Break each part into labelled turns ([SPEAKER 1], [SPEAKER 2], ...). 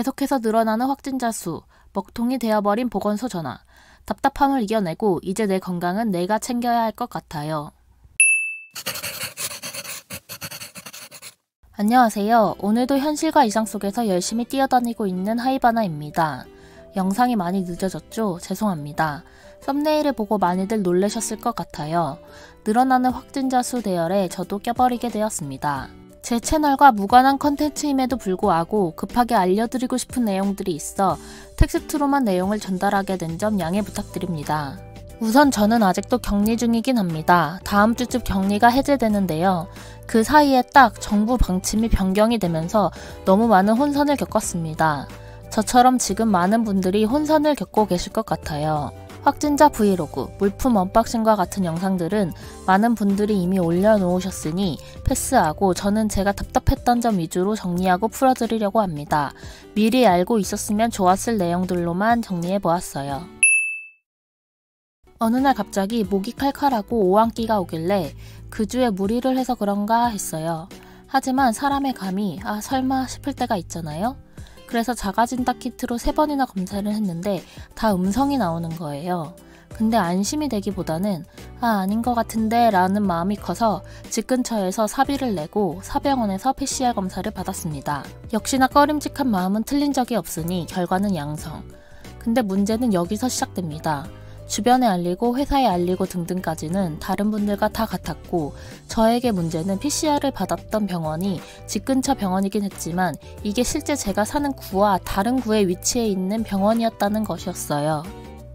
[SPEAKER 1] 계속해서 늘어나는 확진자 수, 먹통이 되어버린 보건소 전화. 답답함을 이겨내고 이제 내 건강은 내가 챙겨야 할 것 같아요. 안녕하세요. 오늘도 현실과 이상 속에서 열심히 뛰어다니고 있는 하이바나입니다. 영상이 많이 늦어졌죠? 죄송합니다. 썸네일을 보고 많이들 놀라셨을 것 같아요. 늘어나는 확진자 수 대열에 저도 껴버리게 되었습니다. 제 채널과 무관한 컨텐츠임에도 불구하고 급하게 알려드리고 싶은 내용들이 있어 텍스트로만 내용을 전달하게 된 점 양해 부탁드립니다. 우선 저는 아직도 격리 중이긴 합니다. 다음 주쯤 격리가 해제되는데요. 그 사이에 딱 정부 방침이 변경이 되면서 너무 많은 혼선을 겪었습니다. 저처럼 지금 많은 분들이 혼선을 겪고 계실 것 같아요. 확진자 브이로그, 물품 언박싱과 같은 영상들은 많은 분들이 이미 올려놓으셨으니 패스하고 저는 제가 답답했던 점 위주로 정리하고 풀어드리려고 합니다. 미리 알고 있었으면 좋았을 내용들로만 정리해보았어요. 어느 날 갑자기 목이 칼칼하고 오한기가 오길래 그 주에 무리를 해서 그런가 했어요. 하지만 사람의 감이 설마 싶을 때가 있잖아요. 그래서 자가진단 키트로 3번이나 검사를 했는데 다 음성이 나오는 거예요. 근데 안심이 되기보다는 아닌 것 같은데 라는 마음이 커서 집 근처에서 사비를 내고 사병원에서 PCR 검사를 받았습니다. 역시나 꺼림직한 마음은 틀린 적이 없으니 결과는 양성. 근데 문제는 여기서 시작됩니다. 주변에 알리고 회사에 알리고 등등까지는 다른 분들과 다 같았고 저에게 문제는 PCR을 받았던 병원이 집 근처 병원이긴 했지만 이게 실제 제가 사는 구와 다른 구에 위치해 있는 병원이었다는 것이었어요.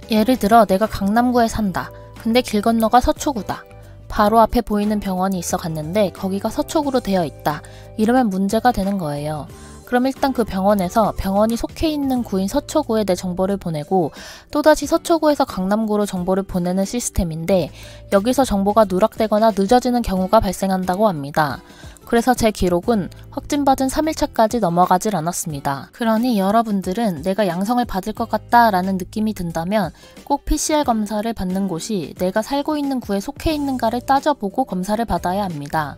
[SPEAKER 1] 예를 들어 내가 강남구에 산다. 근데 길 건너가 서초구다. 바로 앞에 보이는 병원이 있어 갔는데 거기가 서초구로 되어 있다. 이러면 문제가 되는 거예요. 그럼 일단 그 병원에서 병원이 속해 있는 구인 서초구에 내 정보를 보내고 또다시 서초구에서 강남구로 정보를 보내는 시스템인데 여기서 정보가 누락되거나 늦어지는 경우가 발생한다고 합니다. 그래서 제 기록은 확진받은 3일차까지 넘어가질 않았습니다. 그러니 여러분들은 내가 양성을 받을 것 같다 라는 느낌이 든다면 꼭 PCR 검사를 받는 곳이 내가 살고 있는 구에 속해 있는가를 따져보고 검사를 받아야 합니다.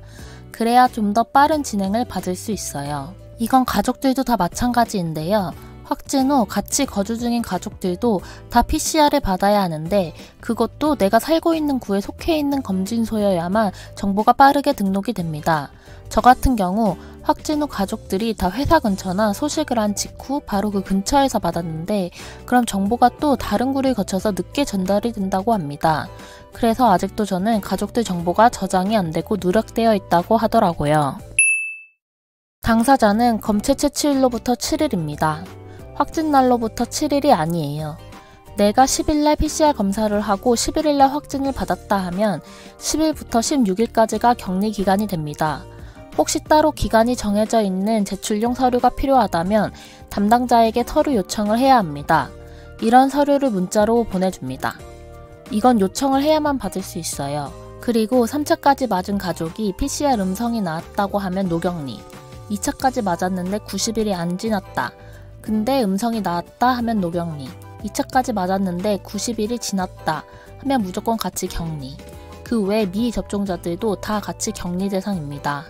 [SPEAKER 1] 그래야 좀 더 빠른 진행을 받을 수 있어요. 이건 가족들도 다 마찬가지인데요. 확진 후 같이 거주 중인 가족들도 다 PCR을 받아야 하는데 그것도 내가 살고 있는 구에 속해 있는 검진소여야만 정보가 빠르게 등록이 됩니다. 저 같은 경우 확진 후 가족들이 다 회사 근처나 소식을 한 직후 바로 그 근처에서 받았는데 그럼 정보가 또 다른 구를 거쳐서 늦게 전달이 된다고 합니다. 그래서 아직도 저는 가족들 정보가 저장이 안 되고 누락되어 있다고 하더라고요. 당사자는 검체 채취일로부터 7일입니다. 확진 날로부터 7일이 아니에요. 내가 10일날 PCR 검사를 하고 11일날 확진을 받았다 하면 10일부터 16일까지가 격리 기간이 됩니다. 혹시 따로 기간이 정해져 있는 제출용 서류가 필요하다면 담당자에게 서류 요청을 해야 합니다. 이런 서류를 문자로 보내줍니다. 이건 요청을 해야만 받을 수 있어요. 그리고 3차까지 맞은 가족이 PCR 음성이 나왔다고 하면 노격리. 2차까지 맞았는데 90일이 안 지났다. 근데 음성이 나왔다 하면 노격리. 2차까지 맞았는데 90일이 지났다 하면 무조건 같이 격리. 그 외 미접종자들도 다 같이 격리 대상입니다.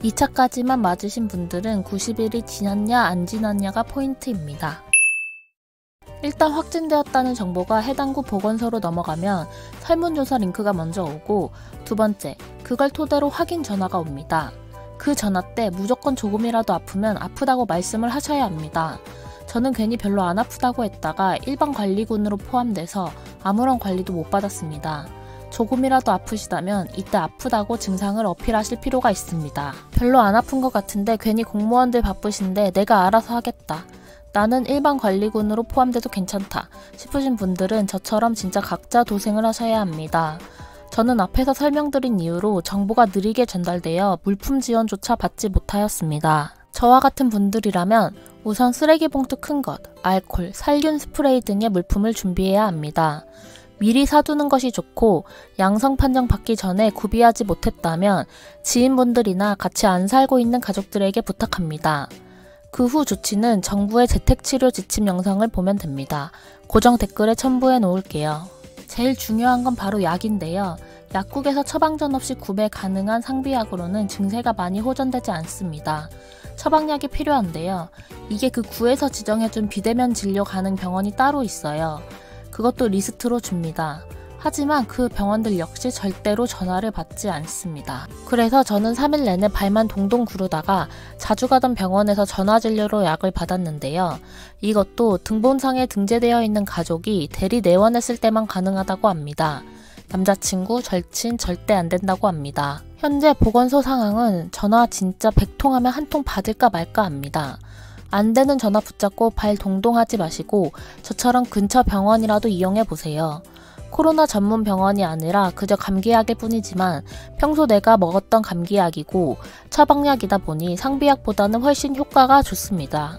[SPEAKER 1] 2차까지만 맞으신 분들은 90일이 지났냐 안 지났냐가 포인트입니다. 일단 확진되었다는 정보가 해당 구 보건소로 넘어가면 설문조사 링크가 먼저 오고 두 번째, 그걸 토대로 확인 전화가 옵니다. 그 전화 때 무조건 조금이라도 아프면 아프다고 말씀을 하셔야 합니다. 저는 괜히 별로 안 아프다고 했다가 일반 관리군으로 포함돼서 아무런 관리도 못 받았습니다. 조금이라도 아프시다면 이때 아프다고 증상을 어필하실 필요가 있습니다. 별로 안 아픈 것 같은데 괜히 공무원들 바쁘신데 내가 알아서 하겠다. 나는 일반 관리군으로 포함돼도 괜찮다 싶으신 분들은 저처럼 진짜 각자 도생을 하셔야 합니다. 저는 앞에서 설명드린 이유로 정보가 느리게 전달되어 물품 지원조차 받지 못하였습니다. 저와 같은 분들이라면 우선 쓰레기 봉투 큰 것, 알코올, 살균 스프레이 등의 물품을 준비해야 합니다. 미리 사두는 것이 좋고 양성 판정 받기 전에 구비하지 못했다면 지인분들이나 같이 안 살고 있는 가족들에게 부탁합니다. 그 후 조치는 정부의 재택치료 지침 영상을 보면 됩니다. 고정 댓글에 첨부해 놓을게요. 제일 중요한 건 바로 약인데요. 약국에서 처방전 없이 구매 가능한 상비약으로는 증세가 많이 호전되지 않습니다. 처방약이 필요한데요. 이게 그 구에서 지정해준 비대면 진료 가능 병원이 따로 있어요. 그것도 리스트로 줍니다. 하지만 그 병원들 역시 절대로 전화를 받지 않습니다. 그래서 저는 3일 내내 발만 동동 구르다가 자주 가던 병원에서 전화진료로 약을 받았는데요. 이것도 등본상에 등재되어 있는 가족이 대리 내원했을 때만 가능하다고 합니다. 남자친구, 절친 절대 안 된다고 합니다. 현재 보건소 상황은 전화 진짜 100통 하면 한 통 받을까 말까 합니다. 안 되는 전화 붙잡고 발 동동하지 마시고 저처럼 근처 병원이라도 이용해보세요. 코로나 전문 병원이 아니라 그저 감기약일 뿐이지만 평소 내가 먹었던 감기약이고 처방약이다 보니 상비약보다는 훨씬 효과가 좋습니다.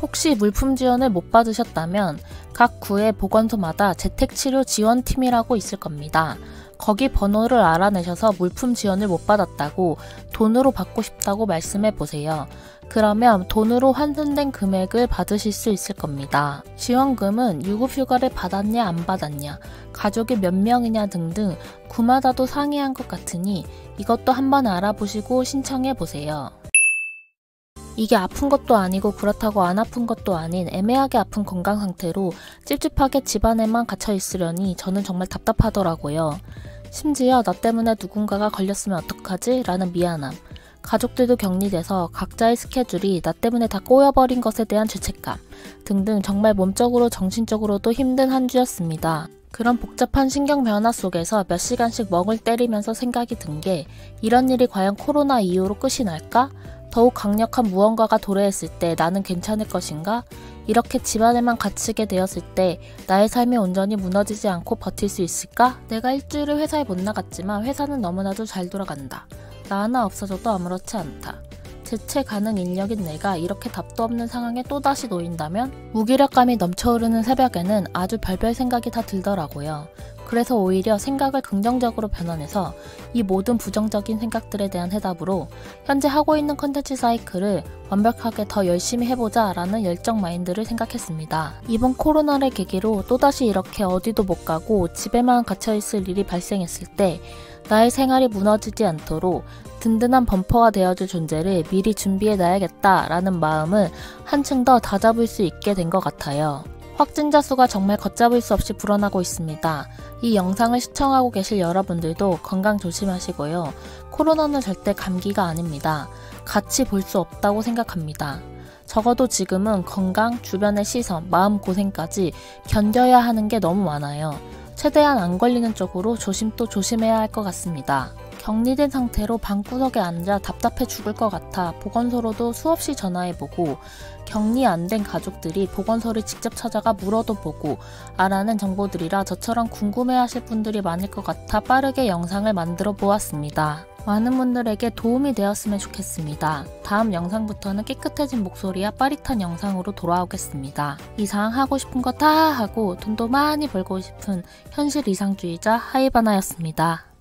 [SPEAKER 1] 혹시 물품 지원을 못 받으셨다면 각 구의 보건소마다 재택치료 지원팀이라고 있을 겁니다. 거기 번호를 알아내셔서 물품 지원을 못 받았다고 돈으로 받고 싶다고 말씀해 보세요. 그러면 돈으로 환산된 금액을 받으실 수 있을 겁니다. 지원금은 유급휴가를 받았냐 안 받았냐, 가족이 몇 명이냐 등등 구마다도 상이한 것 같으니 이것도 한번 알아보시고 신청해 보세요. 이게 아픈 것도 아니고 그렇다고 안 아픈 것도 아닌 애매하게 아픈 건강 상태로 찝찝하게 집안에만 갇혀 있으려니 저는 정말 답답하더라고요. 심지어 나 때문에 누군가가 걸렸으면 어떡하지? 라는 미안함. 가족들도 격리돼서 각자의 스케줄이 나 때문에 다 꼬여버린 것에 대한 죄책감 등등 정말 몸적으로 정신적으로도 힘든 한 주였습니다. 그런 복잡한 신경 변화 속에서 몇 시간씩 멍을 때리면서 생각이 든 게 이런 일이 과연 코로나 이후로 끝이 날까? 더욱 강력한 무언가가 도래했을 때 나는 괜찮을 것인가? 이렇게 집안에만 갇히게 되었을 때 나의 삶이 온전히 무너지지 않고 버틸 수 있을까? 내가 일주일을 회사에 못 나갔지만 회사는 너무나도 잘 돌아간다. 나 하나 없어져도 아무렇지 않다. 대체 가능 인력인 내가 이렇게 답도 없는 상황에 또다시 놓인다면? 무기력감이 넘쳐흐르는 새벽에는 아주 별별 생각이 다 들더라고요. 그래서 오히려 생각을 긍정적으로 변환해서 이 모든 부정적인 생각들에 대한 해답으로 현재 하고 있는 컨텐츠 사이클을 완벽하게 더 열심히 해보자 라는 열정 마인드를 생각했습니다. 이번 코로나를 계기로 또다시 이렇게 어디도 못 가고 집에만 갇혀있을 일이 발생했을 때 나의 생활이 무너지지 않도록 든든한 범퍼가 되어줄 존재를 미리 준비해놔야겠다 라는 마음을 한층 더 다잡을 수 있게 된 것 같아요. 확진자 수가 정말 걷잡을 수 없이 불어나고 있습니다. 이 영상을 시청하고 계실 여러분들도 건강 조심하시고요. 코로나는 절대 감기가 아닙니다. 같이 볼 수 없다고 생각합니다. 적어도 지금은 건강, 주변의 시선, 마음고생까지 견뎌야 하는 게 너무 많아요. 최대한 안 걸리는 쪽으로 조심도 조심해야 할 것 같습니다. 격리된 상태로 방구석에 앉아 답답해 죽을 것 같아 보건소로도 수없이 전화해보고 격리 안 된 가족들이 보건소를 직접 찾아가 물어도 보고 알아낸 정보들이라 저처럼 궁금해하실 분들이 많을 것 같아 빠르게 영상을 만들어 보았습니다. 많은 분들에게 도움이 되었으면 좋겠습니다. 다음 영상부터는 깨끗해진 목소리와 빠릿한 영상으로 돌아오겠습니다. 이상 하고 싶은 거 다 하고 돈도 많이 벌고 싶은 현실 이상주의자 하이바나였습니다.